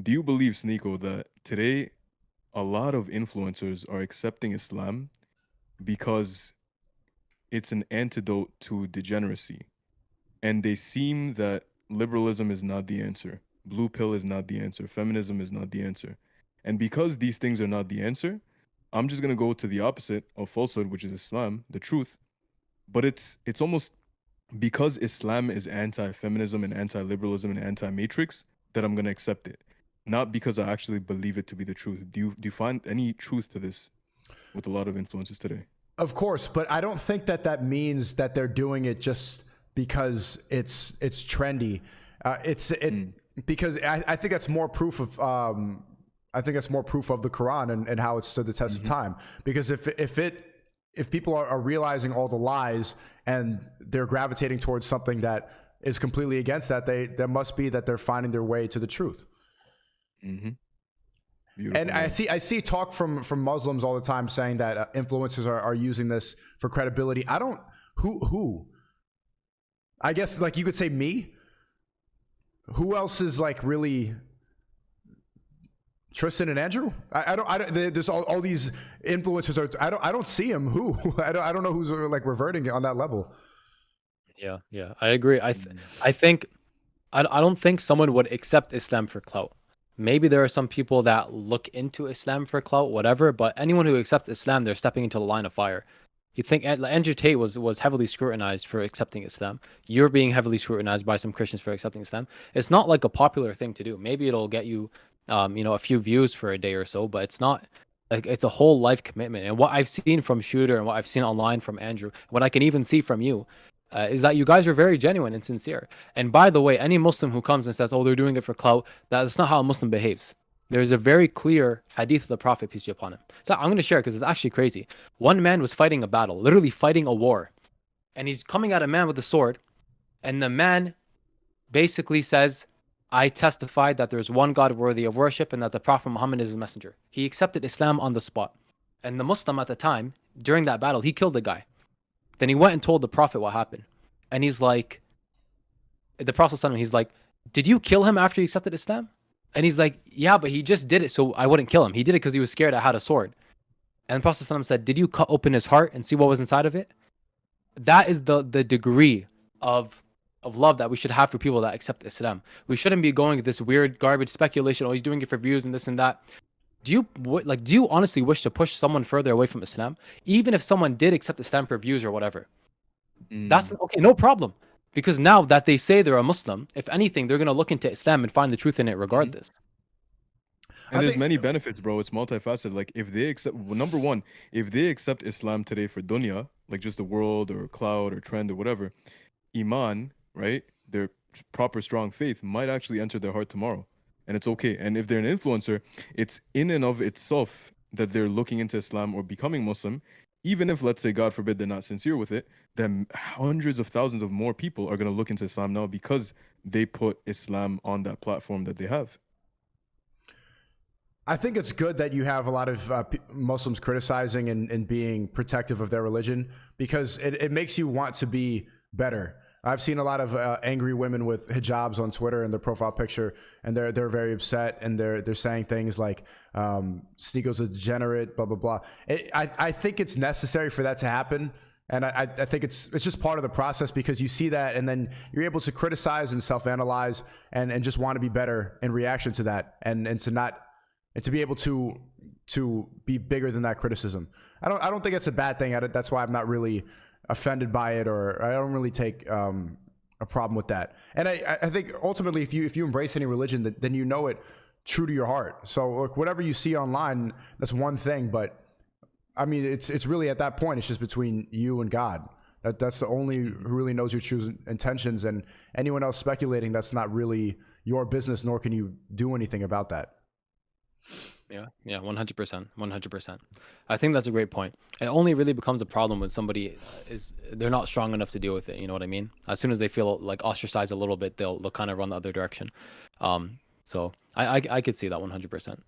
Do you believe, Sneako, that today a lot of influencers are accepting Islam because it's an antidote to degeneracy, and they seem that liberalism is not the answer, blue pill is not the answer, feminism is not the answer, and because these things are not the answer, I'm just gonna go to the opposite of falsehood, which is Islam, the truth. But it's almost because Islam is anti-feminism and anti-liberalism and anti-matrix that I'm gonna accept it, not because I actually believe it to be the truth. Do you find any truth to this with a lot of influences today? Of course, but I don't think that that means that they're doing it just because it's trendy. It's it Mm. because I think that's more proof of I think that's more proof of the Quran and how it stood the test of Hmm. time. Because if people are realizing all the lies and they're gravitating towards something that is completely against that, there must be that they're finding their way to the truth. Hmm. And Beautiful, I man. see I see talk from Muslims all the time saying that influencers are using this for credibility. I don't who I guess like you could say me. Who else is like really Tristan and Andrew? I don't. There's all these influencers. I don't see him. Who? I don't know who's like reverting on that level. Yeah, yeah, I agree. Mm. I think I don't think someone would accept Islam for clout. Maybe there are some people that look into Islam for clout, whatever. But anyone who accepts Islam, they're stepping into the line of fire. You think Andrew Tate was heavily scrutinized for accepting Islam. You're being heavily scrutinized by some Christians for accepting Islam. It's not like a popular thing to do. Maybe it'll get you, a few views for a day or so, but it's not like it's a whole life commitment. And what I've seen from Shooter and what I've seen online from Andrew, what I can even see from you, is that you guys are very genuine and sincere. And by the way, any Muslim who comes and says, "Oh, they're doing it for clout," that's not how a Muslim behaves. There's a very clear hadith of the Prophet, peace be upon him. So I'm going to share it because it's actually crazy. One man was fighting a battle, literally fighting a war, and he's coming at a man with a sword, and the man basically says, "I testify that there's one God worthy of worship and that the Prophet Muhammad is his messenger." He accepted Islam on the spot. And the Muslim at the time, during that battle, he killed the guy. Then he went and told the Prophet what happened. And he's like, the Prophet said to him, he's like, "Did you kill him after he accepted Islam?" And he's like, "Yeah, but he just did it so I wouldn't kill him. He did it because he was scared I had a sword." And the Prophet said, "Did you cut open his heart and see what was inside of it?" That is the degree of love that we should have for people that accept Islam. We shouldn't be going this weird garbage speculation. Oh, he's doing it for views and this and that. Do you honestly wish to push someone further away from Islam, even if someone did accept Islam for views or whatever? That's Mm. okay, no problem. Because now that they say they're a Muslim, if anything, they're gonna look into Islam and find the truth in it Mhm. regardless. And I there's think many benefits, bro. It's multifaceted. Like if they accept, well, number one, if they accept Islam today for dunya, like just the world or cloud or trend or whatever, iman, right? Their proper strong faith might actually enter their heart tomorrow, and it's okay. And if they're an influencer, it's in and of itself that they're looking into Islam or becoming Muslim. Even if, let's say, God forbid, they're not sincere with it, then hundreds of thousands of more people are going to look into Islam now because they put Islam on that platform that they have. I think it's good that you have a lot of Muslims criticizing and being protective of their religion because it makes you want to be better. I've seen a lot of angry women with hijabs on Twitter in their profile picture, and they're very upset, and they're saying things like Sneako's a degenerate, blah blah blah. I think it's necessary for that to happen, and I think it's just part of the process because you see that, and then you're able to criticize and self-analyze and just want to be better in reaction to that, and to not and to be able to be bigger than that criticism. I don't think it's a bad thing. That's why I'm not really offended by it, or I don't really take a problem with that. And I think ultimately, if you embrace any religion, then you know it true to your heart. So look, whatever you see online, that's one thing. But I mean, it's really at that point, it's just between you and God. That's the only who really knows your true intentions. And anyone else speculating, that's not really your business, nor can you do anything about that. Yeah, yeah, 100%, 100%. I think that's a great point. It only really becomes a problem when somebody is they're not strong enough to deal with it. You know what I mean? As soon as they feel like ostracized a little bit, they'll kind of run the other direction. So I could see that 100%.